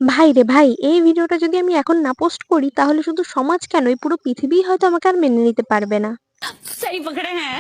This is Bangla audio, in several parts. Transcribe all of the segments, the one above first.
ভাই রে ভাই, এই ভিডিওটা যদি আমি এখন না পোস্ট করি তাহলে শুধু সমাজ কেন, এই পুরো পৃথিবীই হয়তো আমাকে আর মেনে নিতে পারবে না। सही पकड़े हैं।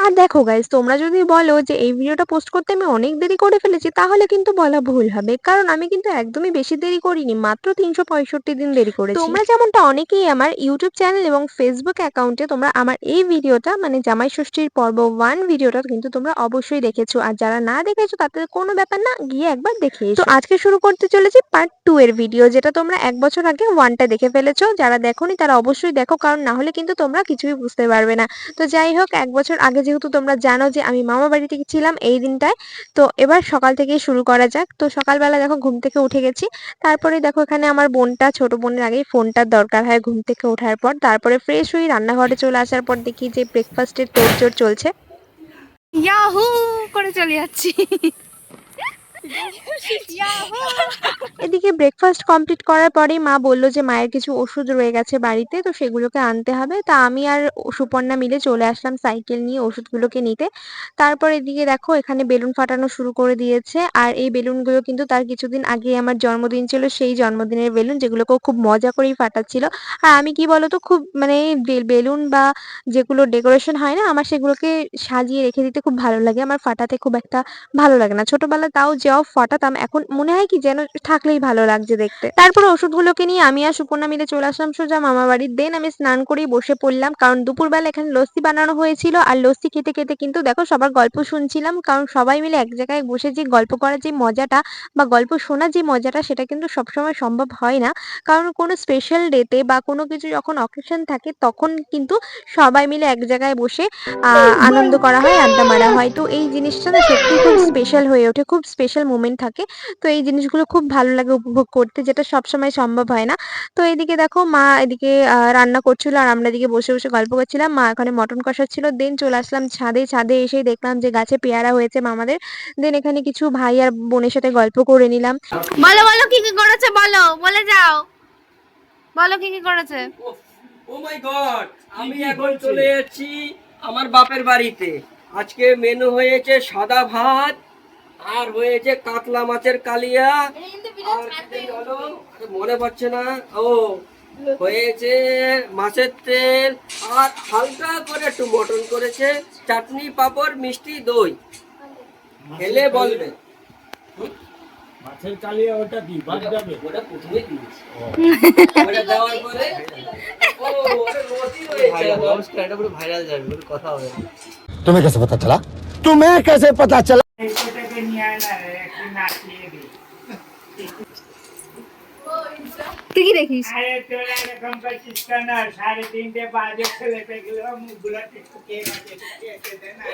আর দেখো গাইস, তোমরা যদি বলো যে এই ভিডিওটা পোস্ট করতে আমি অনেক দেরি করে ফেলেছি, তাহলে কিন্তু বলা ভুল হবে, কারণ আমি কিন্তু একদমই বেশি দেরি করিনি, মাত্র 365 দিন দেরি করেছি। তোমরা যেমনটা অনেকেই আমার ইউটিউব চ্যানেল এবং ফেসবুক অ্যাকাউন্টে তোমরা আমার এই ভিডিওটা মানে জামাই ষষ্ঠীর পর্ব 1 ভিডিওটা কিন্তু তোমরা অবশ্যই দেখেছো, আর যারা না দেখেছো তাদের কোনো ব্যাপার না, গিয়ে একবার দেখে এসো। তো আজকে শুরু করতে চলেছি পার্ট 2 এর ভিডিও, যেটা তোমরা 1 বছর আগে 1টা দেখে ফেলেছো। যারা দেখোনি তারা অবশ্যই দেখো, কারণ না হলে কিন্তু তোমরা কিছুই বুঝতে পারবে না। তো যাই হোক, 1 বছর আগে যেহেতু তোমরা জানো যে আমি মামা বাড়িতে ছিলাম এই দিনটায়, তো এবার সকাল থেকেই শুরু করা যাক। তো সকালবেলা দেখো ঘুম থেকে উঠে গেছি, তারপরে দেখো এখানে আমার বোনটা, ছোট বোনের আগেই ফোনটার দরকার হয় ঘুম থেকে ওঠার পর। তারপরে ফ্রেশ হয়ে রান্নাঘরে চলে আসার পর দেখি যে ব্রেকফাস্টের তোড়জোড় চলছে। ইয়াহু করে চলে যাচ্ছি। এদিকে ব্রেকফাস্ট কমপ্লিট করার পরেই মা বলল যে মায়ের কিছু ওষুধ রয়ে গেছে বাড়িতে, তো সেগুলোকে আনতে হবে। তা আমি আর সুপর্ণা মিলে চলে আসলাম সাইকেল নিয়ে ওষুধগুলোকে নিতে। তারপর এদিকে দেখো এখানে বেলুন ফাটানো শুরু করে দিয়েছে, আর এই বেলুনগুলো কিন্তু তার কিছুদিন আগে আমার জন্মদিন ছিল, সেই জন্মদিনের বেলুন, যেগুলোকেও খুব মজা করেই ফাটাচ্ছিল। আর আমি কি বলতো, খুব মানে বেলুন বা যেগুলো ডেকোরেশন হয় না, আমার সেগুলোকে সাজিয়ে রেখে দিতে খুব ভালো লাগে, আমার ফাটাতে খুব একটা ভালো লাগে না। ছোটবেলায় তাও যাও ফাটাতাম, এখন মনে হয় কি যেন থাকলেই ভালো লাগছে দেখতে। তারপরে ওষুধগুলোকে নিয়ে আমি আর সুপর্ণা মিলে চলে আসলাম সোজা মামা বাড়ির। দেন আমি স্নান করেই বসে পড়লাম, কারণ দুপুরবেলা এখানে লস্যি বানানো হয়েছিল, আর লস্যি খেতে খেতে কিন্তু দেখো সবার গল্প শুনছিলাম, কারণ সবাই মিলে এক জায়গায় বসে যে গল্প করার যে মজাটা বা গল্প শোনার যে মজাটা, সেটা কিন্তু সবসময় সম্ভব হয় না। কারণ কোনো স্পেশাল ডেতে বা কোনো কিছু যখন অকেশন থাকে, তখন কিন্তু সবাই মিলে এক জায়গায় বসে আনন্দ করা হয়, আড্ডা মারা হয়। তো এই জিনিসটা না সত্যি খুব স্পেশাল হয়ে ওঠে, খুব স্পেশাল মোমেন্ট থাকে। তো এই জিনিসগুলো খুব ভালো লাগে উপভোগ করতে, যেটা সবসময় সম্ভব হয় না। তো এইদিকে দেখো মা এদিকে রান্না করছিল, আর আমরা এদিকে বসে বসে গল্প করছিলাম। মা এখানে মটন কষাচ্ছিল। দেন চলে আসলাম ছাদে। ছাদে এসে দেখলাম যে গাছে পেয়ারা হয়েছে মামাদের। দেন এখানে কিছু ভাই আর বোনের সাথে গল্প করে নিলাম। বলো বলো কি কি করেছে, বলো বলে যাও, বলো কি কি করেছে। ও মাই গড, আমি এখন চলে যাচ্ছি আমার বাপের বাড়িতে। আজকে মেনু হয়েছে সাদা ভাত, আর হয়েছে কাতলা মাছের কালিয়া, আর কি হলো আরে মনে পড়ছে না, ও হয়েছে মাছের তেল, আর হালকা করে একটু মটন করেছে, চাটনি পাঁপড় মিষ্টি দই। খেলে বলবে। মাছের কালিয়া ওটা কি বাদ যাবে? ওটা প্রথমে দিয়েছি, ওটা দেওয়ার পরে ও ওটা রোজই হয়েছে। নমস্কার, এটা পুরো ভাইরাল যাবে, কোনো কথা হবে না। तुम्हें कैसे पता चला? तुम्हें कैसे पता चला? তুই কি দেখিস? আরে তোর এরকম করছিস কেন? 3:30 বাজে ছেলে পেগুলো মুখগুলো শুকিয়ে গেছে, না?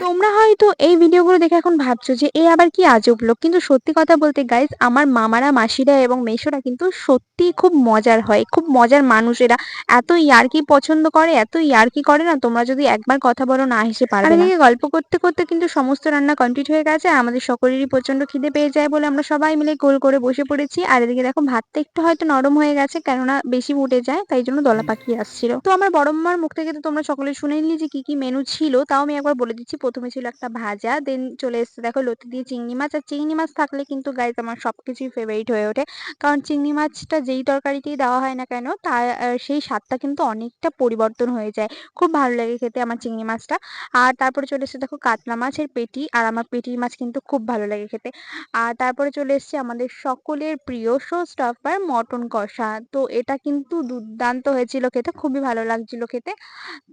তোমরা হয়তো এই ভিডিওগুলো দেখে এখন ভাবছো যে এ আবার কি আজব লোক, কিন্তু সত্যি কথা বলতে গাইজ, আমার মামারা, মাসিরা এবং মেসোরা কিন্তু সত্যি খুব মজার হয়, খুব মজার মানুষ এরা। এত ইয়ার্কি পছন্দ করে, এত ইয়ার্কি করে না, তোমরা যদি একবার কথা বলো না হেসে পারবে না। আর এদিকে গল্প করতে করতে কিন্তু সমস্ত রান্না কমপ্লিট হয়ে গেছে। আমাদের সকলেরই প্রচন্ড খিদে পেয়ে যায় বলে আমরা সবাই মিলে গোল করে বসে পড়েছি। আর এদিকে দেখো ভাতটা একটু হয়তো নরম হয়ে গেছে, কেননা বেশি ফুটে যায়, তাই জন্য দলা পাকিয়ে আসছিল। তো আমার বড় মার মুখ থেকে তো তোমরা সকলে শুনে নিলি যে কি কি মেনু ছিল, তাও আমি একবার বলে দিচ্ছি। প্রথমে ছিল একটা ভাজা, দেন চলে এসেছে দেখো লতি দিয়ে চিংড়ি মাছ। আর চিংড়ি মাছ থাকলে কিন্তু গাইজ আমার সবকিছুই ফেভারিট হয়ে ওঠে, কারণ চিংড়ি মাছটা যেই তরকারিতেই দেওয়া হয় না কেন, তার সেই স্বাদটা কিন্তু অনেকটা পরিবর্তন হয়ে যায়। খুব ভালো লাগে খেতে আমার চিংড়ি মাছটা। আর তারপরে চলে এসেছে দেখো কাতলা মাছের পেটি, আর আমার পেটির মাছ কিন্তু খুব ভালো লাগে খেতে। আর তারপরে চলে এসেছে আমাদের সকলের প্রিয় শো স্টপার মটন কষা। তো এটা কিন্তু দুর্দান্ত হয়েছিল খেতে, খুবই ভালো লাগছিল খেতে।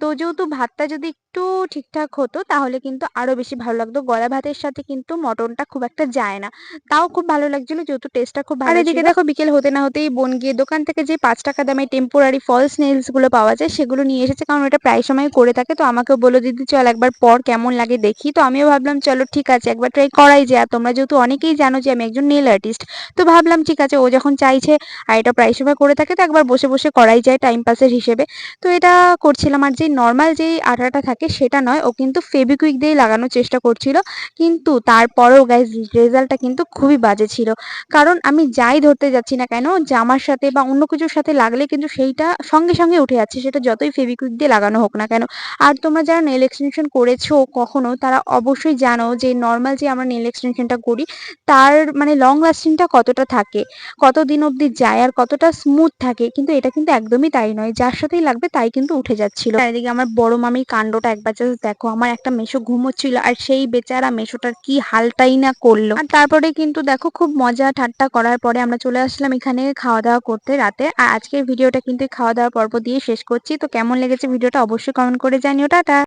তো যেহেতু ভাতটা যদি একটু ঠিকঠাক হতো তাহলে কিন্তু আরো বেশি ভালো লাগতো, গলা ভাতের সাথে কিন্তু মটনটা খুব একটা যায় না। তাও খুব ভালো লাগছিল যেহেতু টেস্টটা খুব ভালো ছিল। আর এদিকে দেখো বিকেল হতে না হতেই বোন গিয়ে দোকান থেকে যে 5 টাকা দামে টেম্পোরারি ফলস নেলস গুলো পাওয়া যায় সেগুলো নিয়ে এসেছে, কারণ ওটা প্রায় সময় করে থাকে। তো আমাকেও বললো দিদি চল একবার পর কেমন লাগে দেখি। তো আমিও ভাবলাম চলো ঠিক আছে একবার ট্রাই করাই যায়। আর তোমরা যেহেতু অনেকেই জানো যে আমি একজন নেল আর্টিস্ট, তো ভাবলাম ঠিক আছে ও যখন চাইছে আর এটা প্রায় সময় করে থাকে, তো একবার বসে বসে করাই যায় টাইম পাসের হিসেবে। তো এটা করছিলাম। আর যে নর্মাল যেই আঠাটা থাকে সেটা নয়, ও কিন্তু ফেবিকুইক ফেভিকুইক দিয়েই লাগানোর চেষ্টা করছিল, কিন্তু তারপরেও গাইজ রেজাল্টটা কিন্তু খুবই বাজে ছিল। কারণ আমি যাই ধরতে যাচ্ছি না কেন, জামার সাথে বা অন্য কিছুর সাথে লাগলে কিন্তু সেইটা সঙ্গে সঙ্গে উঠে যাচ্ছে, সেটা যতই ফেভিকুইক দিয়ে লাগানো হোক না কেন। আর তোমরা যারা নেল এক্সটেনশন করেছো কখনো, তারা অবশ্যই জানো যে নর্মাল যে আমরা নেল এক্সটেনশনটা করি তার মানে লং লাস্টিংটা কতটা থাকে, কতদিন অবধি যায় আর কতটা স্মুথ থাকে, কিন্তু এটা কিন্তু একদমই তাই নয়, যার সাথেই লাগবে তাই কিন্তু উঠে যাচ্ছিল। আর এদিকে আমার বড় মামির কাণ্ডটা একবার জাস্ট দেখো, আমার একটা মেশো ঘুমোচ্ছিল আর সেই বেচারা মেশোটার কি হালটাই না করলো। আর তারপরে কিন্তু দেখো খুব মজা ঠাট্টা করার পরে আমরা চলে আসলাম এখানে খাওয়া দাওয়া করতে রাতে। আর আজকের ভিডিওটা কিন্তু খাওয়া দাওয়ার পর্ব দিয়ে শেষ করছি। তো কেমন লেগেছে ভিডিওটা অবশ্যই কমেন্ট করে জানিও। টাটা।